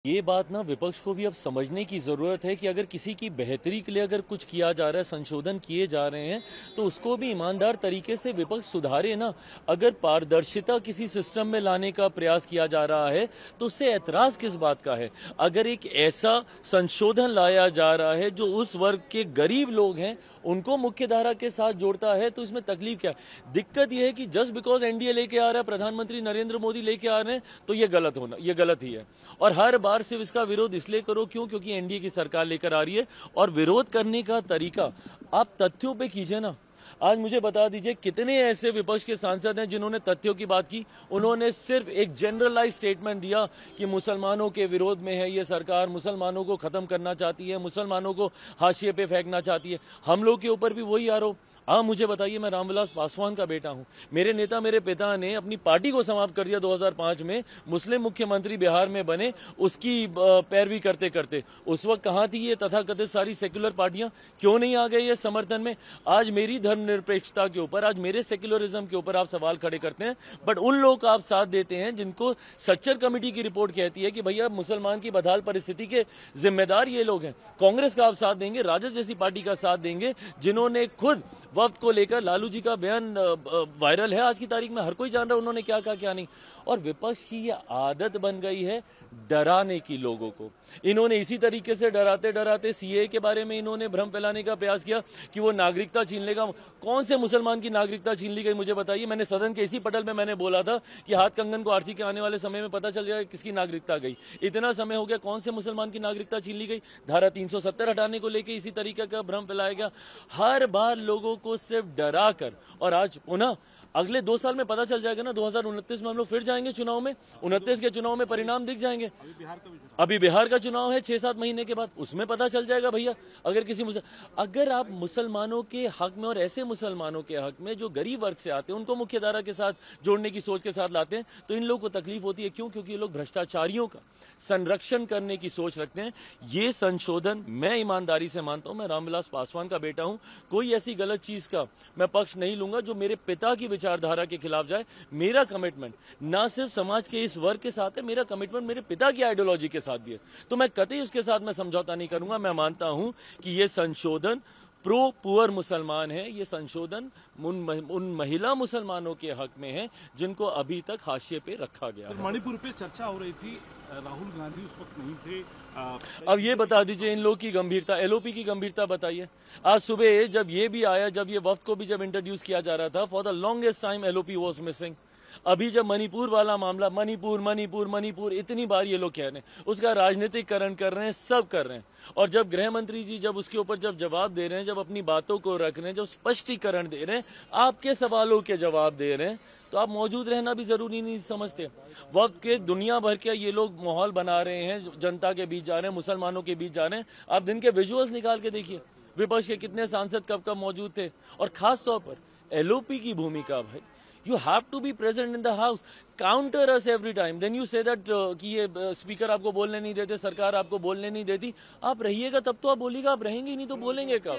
ये बात ना विपक्ष को भी अब समझने की जरूरत है कि अगर किसी की बेहतरी के लिए अगर कुछ किया जा रहा है, संशोधन किए जा रहे हैं, तो उसको भी ईमानदार तरीके से विपक्ष सुधारे ना। अगर पारदर्शिता किसी सिस्टम में लाने का प्रयास किया जा रहा है तो उससे ऐतराज किस बात का है। अगर एक ऐसा संशोधन लाया जा रहा है जो उस वर्ग के गरीब लोग हैं उनको मुख्य धारा के साथ जोड़ता है, तो इसमें तकलीफ क्या है। दिक्कत यह है कि जस्ट बिकॉज एनडीए लेके आ रहा है, प्रधानमंत्री नरेंद्र मोदी लेके आ रहे हैं, तो ये गलत ही है। और हर बार सिर्फ इसका विरोध इसलिए करो क्योंकि एनडीए की सरकार लेकर आ रही है। और विरोध करने का तरीका आप तथ्यों पे कीजिए ना। आज मुझे बता दीजिए कितने ऐसे विपक्ष के सांसद हैं जिन्होंने तथ्यों की बात की। उन्होंने सिर्फ एक जनरलाइज स्टेटमेंट दिया कि मुसलमानों के विरोध में है ये सरकार, मुसलमानों को खत्म करना चाहती है, मुसलमानों को हाशिए पे फेंकना चाहती है। हम लोग के ऊपर भी वही आरोप। हाँ, मुझे बताइए, मैं रामविलास पासवान का बेटा हूं। मेरे नेता, मेरे पिता ने अपनी पार्टी को समाप्त कर दिया 2005 में, मुस्लिम मुख्यमंत्री बिहार में बने, उसकी पैरवी करते करते। उस वक्त कहां थी ये तथाकथित सारी सेक्युलर पार्टियां? क्यों नहीं आ गए ये समर्थन में? आज मेरी धर्मनिरपेक्षता के ऊपर, आज मेरे सेक्युलरिज्म के ऊपर आप सवाल खड़े करते हैं, बट उन लोगों का आप साथ देते हैं जिनको सच्चर कमेटी की रिपोर्ट कहती है कि भैया मुसलमान की बदहाल परिस्थिति के जिम्मेदार ये लोग हैं। कांग्रेस का आप साथ देंगे, राजद जैसी पार्टी का साथ देंगे जिन्होंने खुद वक्त को लेकर, लालू जी का बयान वायरल है आज की तारीख में, हर कोई जान रहा है उन्होंने क्या कहा क्या नहीं। और विपक्ष की ये आदत बन गई है डराने की लोगों को। इन्होंने इसी तरीके से डराते डराते सीए के बारे में इन्होंने भ्रम फैलाने का प्रयास किया कि वो नागरिकता छीन लेगा। कौन से मुसलमान की नागरिकता छीन ली गई मुझे बताइए। मैंने सदन के इसी पटल में मैंने बोला था कि हाथ कंगन को आरसी के आने वाले समय में पता चल जाएगा किसकी नागरिकता गई। इतना समय हो गया, कौन से मुसलमान की नागरिकता छीन ली गई? धारा 370 हटाने को लेकर इसी तरीके का भ्रम फैलाया गया। हर बार लोगों को सिर्फ डरा कर, और आज पुनः अगले 2 साल में पता चल जाएगा ना, 2029 में हम लोग फिर जाएंगे चुनाव में। 29 के चुनाव में परिणाम दिख जाएंगे। अभी बिहार का चुनाव है 6-7 महीने के बाद, उसमें पता चल जाएगा भैया। अगर आप मुसलमानों के हक में, और ऐसे मुसलमानों के हक में जो गरीब वर्ग से आते हैं, उनको मुख्य धारा के साथ जोड़ने की सोच के साथ लाते हैं, तो इन लोगों को तकलीफ होती है। क्यों? क्योंकि ये लोग भ्रष्टाचारियों का संरक्षण करने की सोच रखते हैं। ये संशोधन मैं ईमानदारी से मानता हूं, मैं रामविलास पासवान का बेटा हूं, कोई ऐसी गलत चीज का मैं पक्ष नहीं लूंगा जो मेरे पिता की विचारधारा के खिलाफ जाए। मेरा कमिटमेंट ना सिर्फ समाज के इस वर्ग के साथ है, मेरा कमिटमेंट मेरे पिता की आइडियोलॉजी के साथ भी है। तो मैं कतई उसके साथ मैं समझौता नहीं करूंगा। मैं मानता हूं कि यह संशोधन प्रो पुअर मुसलमान है। ये संशोधन उन महिला मुसलमानों के हक में है जिनको अभी तक हाशिए पे रखा गया है। मणिपुर पे चर्चा हो रही थी, राहुल गांधी उस वक्त नहीं थे। अब ये बता दीजिए इन लोग की गंभीरता, एलओपी की गंभीरता बताइए। आज सुबह जब ये भी आया, जब ये वफ्द को भी जब इंट्रोड्यूस किया जा रहा था, for the longest time LOP was missing. अभी जब मणिपुर वाला मामला, मणिपुर इतनी बार ये लोग कह रहे हैं, उसका राजनीतिकरण कर रहे हैं, सब कर रहे हैं। और जब गृह मंत्री जी जब उसके ऊपर जब जवाब दे रहे हैं, जब अपनी बातों को रख रहे हैं, जब स्पष्टीकरण दे रहे हैं, आपके सवालों के जवाब दे रहे हैं, तो आप मौजूद रहना भी जरूरी नहीं समझते। वक्त के दुनिया भर के ये लोग माहौल बना रहे हैं, जनता के बीच जा रहे हैं, मुसलमानों के बीच जा रहे हैं। आप दिन के विजुअल्स निकाल के देखिए, विपक्ष के कितने सांसद कब कब मौजूद थे। और खास तौर पर एलओपी की भूमिका, भाई you have to be present in the house, counter us every time, then you say that कि ये स्पीकर आपको बोलने नहीं देते, सरकार आपको बोलने नहीं देती। आप रहिएगा तब तो आप बोलिएगा, आप रहेंगे ही नहीं तो बोलेंगे कब?